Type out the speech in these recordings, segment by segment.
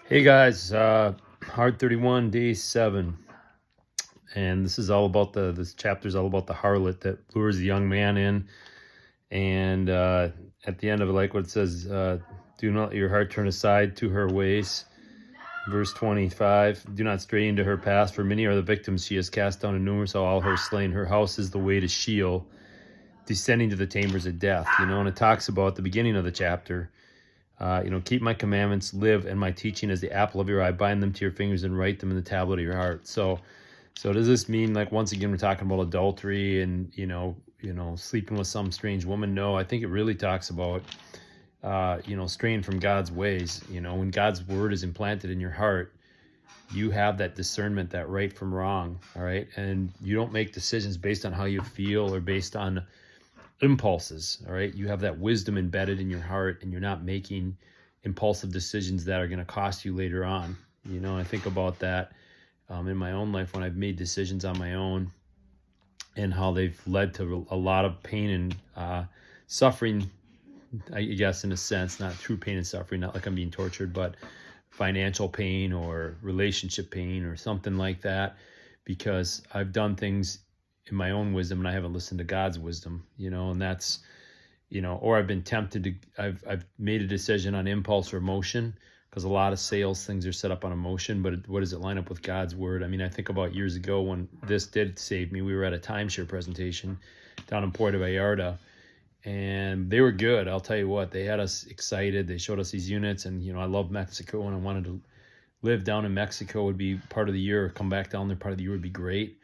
Hey guys, Hard 31, day 7, and this is all about this chapter is all about the harlot that lures the young man in, and at the end of it, like what it says, do not let your heart turn aside to her ways. Verse 25, do not stray into her paths, for many are the victims she has cast down, and numerous are all her slain. Her house is the way to Sheol, descending to the chambers of death. And it talks about the beginning of the chapter. Keep my commandments, live, and my teaching as the apple of your eye. Bind them to your fingers and write them in the tablet of your heart. So does this mean, like, once again, we're talking about adultery and sleeping with some strange woman? No, I think it really talks about straying from God's ways. When God's word is implanted in your heart, you have that discernment, that right from wrong. All right, and you don't make decisions based on how you feel or based on impulses. All right, you have that wisdom embedded in your heart, and you're not making impulsive decisions that are going to cost you later on. I think about that in my own life when I've made decisions on my own and how they've led to a lot of pain and suffering, I guess, in a sense, not true pain and suffering, not like I'm being tortured, but financial pain or relationship pain or something like that, because I've done things in my own wisdom and I haven't listened to God's wisdom, and that's, or I've been tempted to, I've made a decision on impulse or emotion, because a lot of sales things are set up on emotion, but what does it line up with God's word? I mean, I think about years ago when this did save me. We were at a timeshare presentation down in Puerto Vallarta, and they were good. I'll tell you what, they had us excited. They showed us these units, and I love Mexico, and I wanted to live down in Mexico. Would be part of the year, or come back down there part of the year would be great.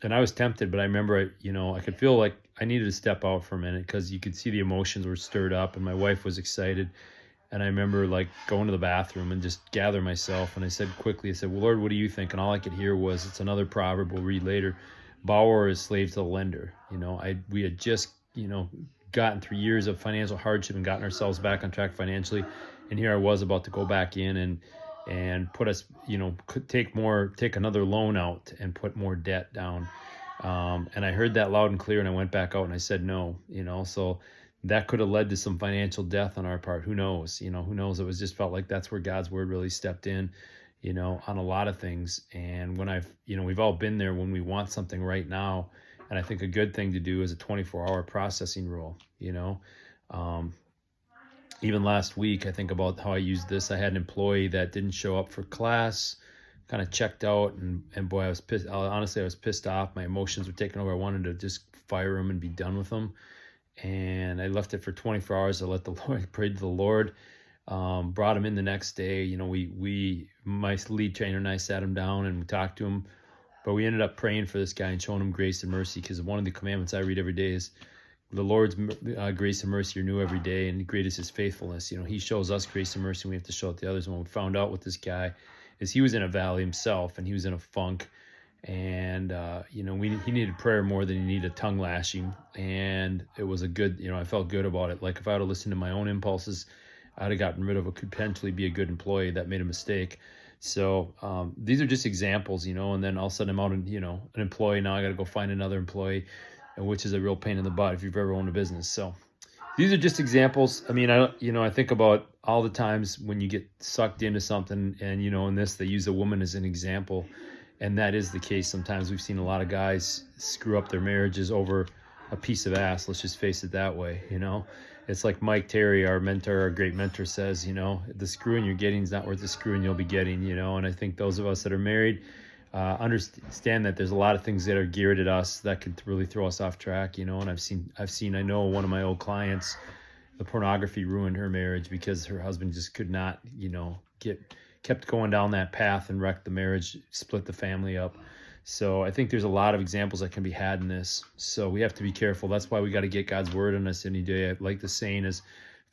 And I was tempted, but I remember, I could feel like I needed to step out for a minute, because you could see the emotions were stirred up, and my wife was excited. And I remember like going to the bathroom and just gather myself. And I said quickly, well, Lord, what do you think? And all I could hear was, it's another proverb we'll read later. Borrower is slave to the lender. We had just, gotten through years of financial hardship and gotten ourselves back on track financially. And here I was about to go back in and put us, take another loan out and put more debt down. And I heard that loud and clear, and I went back out and I said no. So that could have led to some financial death on our part. Who knows? Who knows? It was just felt like that's where God's word really stepped in, on a lot of things. And when we've all been there when we want something right now. And I think a good thing to do is a 24-hour processing rule. Even last week, I think about how I used this. I had an employee that didn't show up for class, kind of checked out, and boy, I was pissed. Honestly, I was pissed off. My emotions were taking over. I wanted to just fire him and be done with him. And I left it for 24 hours. I let the Lord, prayed to the Lord, brought him in the next day. My lead trainer and I sat him down and we talked to him, but we ended up praying for this guy and showing him grace and mercy, because one of the commandments I read every day is the Lord's grace and mercy are new every day, and great is his faithfulness. He shows us grace and mercy, and we have to show it to others. And when we found out with this guy is he was in a valley himself, and he was in a funk, and he needed prayer more than he needed tongue lashing. And it was a good, I felt good about it. Like, if I would have listened to my own impulses, I'd have gotten rid of what could potentially be a good employee that made a mistake. So these are just examples, and then all of a sudden I'm out, an employee. Now I got to go find another employee, which is a real pain in the butt if you've ever owned a business. So these are just examples. I mean, I think about all the times when you get sucked into something, and in this, they use a woman as an example. And that is the case. Sometimes we've seen a lot of guys screw up their marriages over a piece of ass. Let's just face it that way. It's like Mike Terry, our mentor, our great mentor, says, the screwing you're getting is not worth the screwing you'll be getting, and I think those of us that are married understand that there's a lot of things that are geared at us that could really throw us off track, and I know one of my old clients, the pornography ruined her marriage because her husband just could not, kept going down that path and wrecked the marriage, split the family up. So I think there's a lot of examples that can be had in this. So we have to be careful. That's why we got to get God's word in us any day. I like the saying is,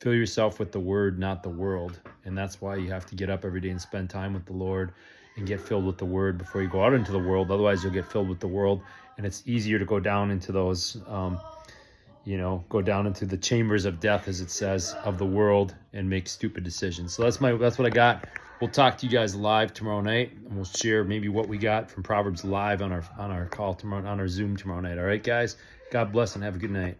fill yourself with the word, not the world. And that's why you have to get up every day and spend time with the Lord and get filled with the word before you go out into the world. Otherwise, you'll get filled with the world, and it's easier to go down into those, go down into the chambers of death, as it says, of the world, and make stupid decisions. So that's what I got. We'll talk to you guys live tomorrow night, and we'll share maybe what we got from Proverbs live on our call tomorrow, on our Zoom tomorrow night. All right, guys? God bless and have a good night.